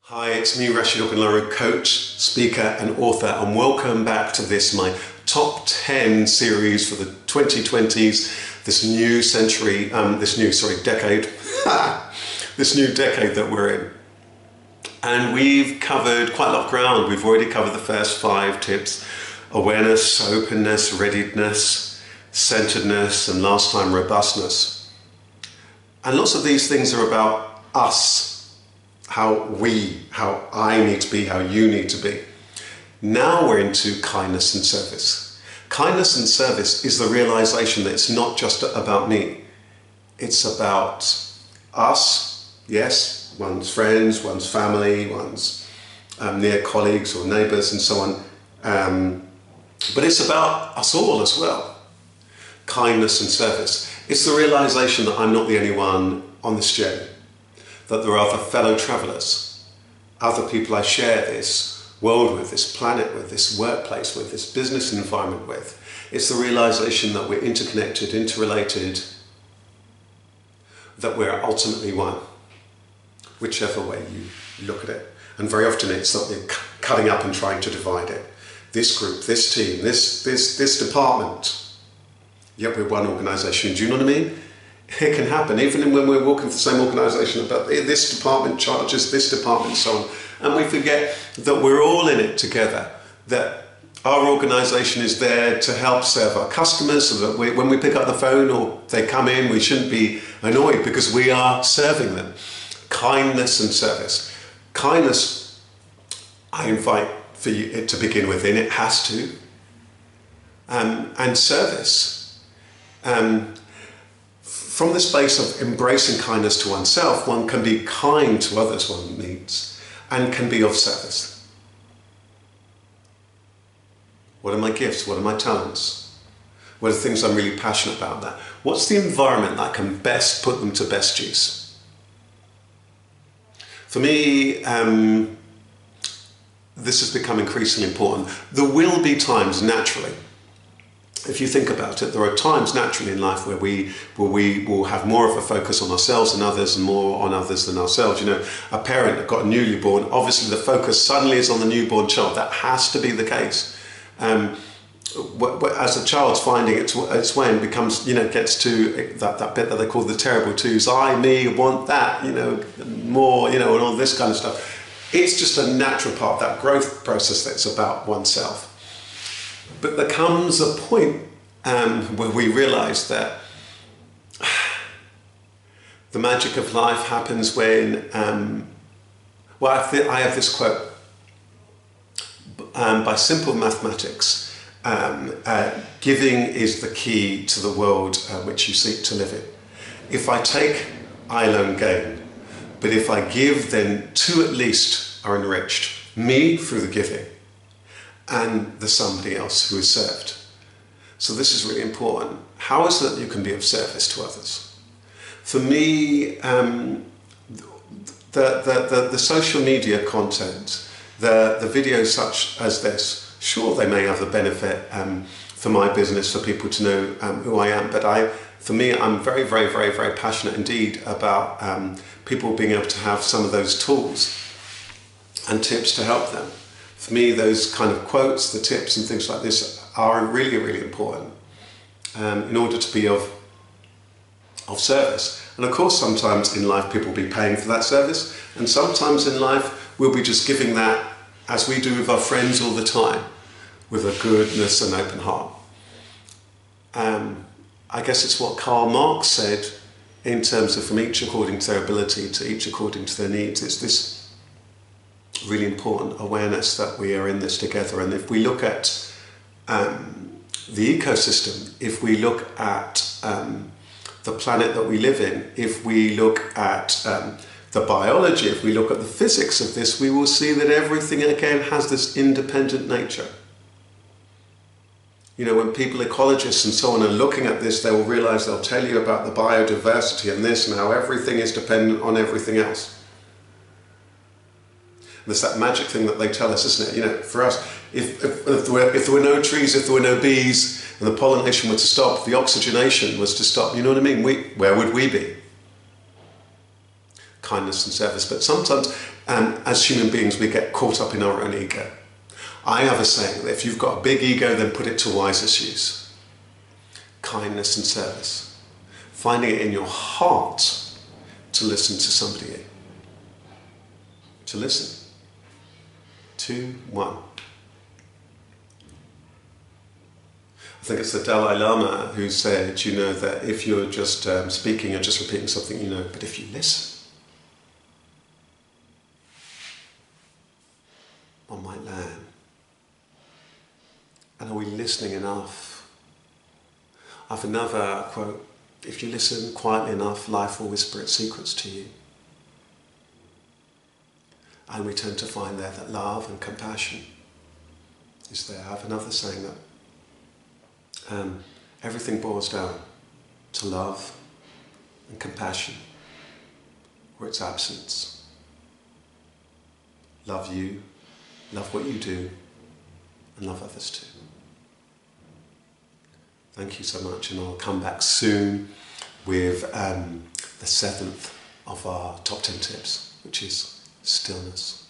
Hi, it's me, Rasheed Ogunlaru, coach, speaker and author, and welcome back to my top 10 series for the 2020s, this new decade, this new decade that we're in. And we've covered quite a lot of ground. We've already covered the first 5 tips: awareness, openness, readiness, centeredness, and last time robustness. And lots of these things are about us. How I need to be, how you need to be. Now we're into kindness and service. Kindness and service is the realization that it's not just about me. It's about us, yes, one's friends, one's family, one's near colleagues or neighbors and so on. But it's about us all as well. Kindness and service. It's the realization that I'm not the only one on this journey. That there are other fellow travellers, other people I share this world with, this planet with, this workplace with, this business environment with. It's the realisation that we're interconnected, interrelated, that we're ultimately one, whichever way you look at it. And very often it's that we're cutting up and trying to divide it. This group, this team, this department, yet we're one organisation. Do you know what I mean? It can happen, even when we're working for the same organisation, but this department charges this department and so on. And we forget that we're all in it together, that our organisation is there to help serve our customers, so that when we pick up the phone or they come in, we shouldn't be annoyed because we are serving them. Kindness and service. Kindness, I invite for you to begin with, and it has to. And service. From this place of embracing kindness to oneself, one can be kind to others one meets and can be of service. What are my gifts? What are my talents? What are the things I'm really passionate about? What's the environment that can best put them to best use? For me, this has become increasingly important. There will be times naturally, if you think about it, there are times naturally in life where we will have more of a focus on ourselves and others, and more on others than ourselves. You know, a parent that got a newly born, obviously the focus suddenly is on the newborn child. That has to be the case. As a child's finding its way and becomes, gets to that bit that they call the terrible twos, I, me, want that, more, and all this kind of stuff. It's just a natural part of that growth process that's about oneself. But there comes a point where we realise that the magic of life happens when, I have this quote, by simple mathematics, giving is the key to the world which you seek to live in. If I take, I alone gain. But if I give, then 2 at least are enriched. Me through the giving, and the somebody else who is served. So this is really important. How is it that you can be of service to others? For me, the social media content, the videos such as this, sure, they may have a benefit for my business, for people to know who I am, but for me, I'm very, very, very, very passionate indeed about people being able to have some of those tools and tips to help them. For me, those kind of quotes, the tips and things like this are really, really important in order to be of service. And of course, sometimes in life people will be paying for that service, and sometimes in life we'll be just giving that, as we do with our friends all the time, with a goodness and open heart. I guess it's what Karl Marx said in terms of from each according to their ability to each according to their needs. It's this really important awareness that we are in this together. And if we look at the ecosystem, if we look at the planet that we live in, if we look at the biology, if we look at the physics of this, we will see that everything again has this independent nature. When people, ecologists and so on, are looking at this, they will realise, they'll tell you about the biodiversity and this and how everything is dependent on everything else. There's that magic thing that they tell us, isn't it? For us, if there were no trees, if there were no bees, and the pollination were to stop, the oxygenation was to stop, you know what I mean? Where would we be? kindness and service. But sometimes, as human beings, we get caught up in our own ego. I have a saying that if you've got a big ego, then put it to wisest use. Kindness and service. Finding it in your heart to listen to somebody. To listen. 2, 1. I think it's the Dalai Lama who said, you know, that if you're just speaking, you're just repeating something you know, but if you listen, one might learn. And are we listening enough? I have another quote, if you listen quietly enough, life will whisper its secrets to you. And we tend to find there that love and compassion is there. I have another saying that everything boils down to love and compassion, or its absence. Love you, love what you do, and love others too. Thank you so much, and I'll come back soon with the 7th of our top 10 tips, which is stillness.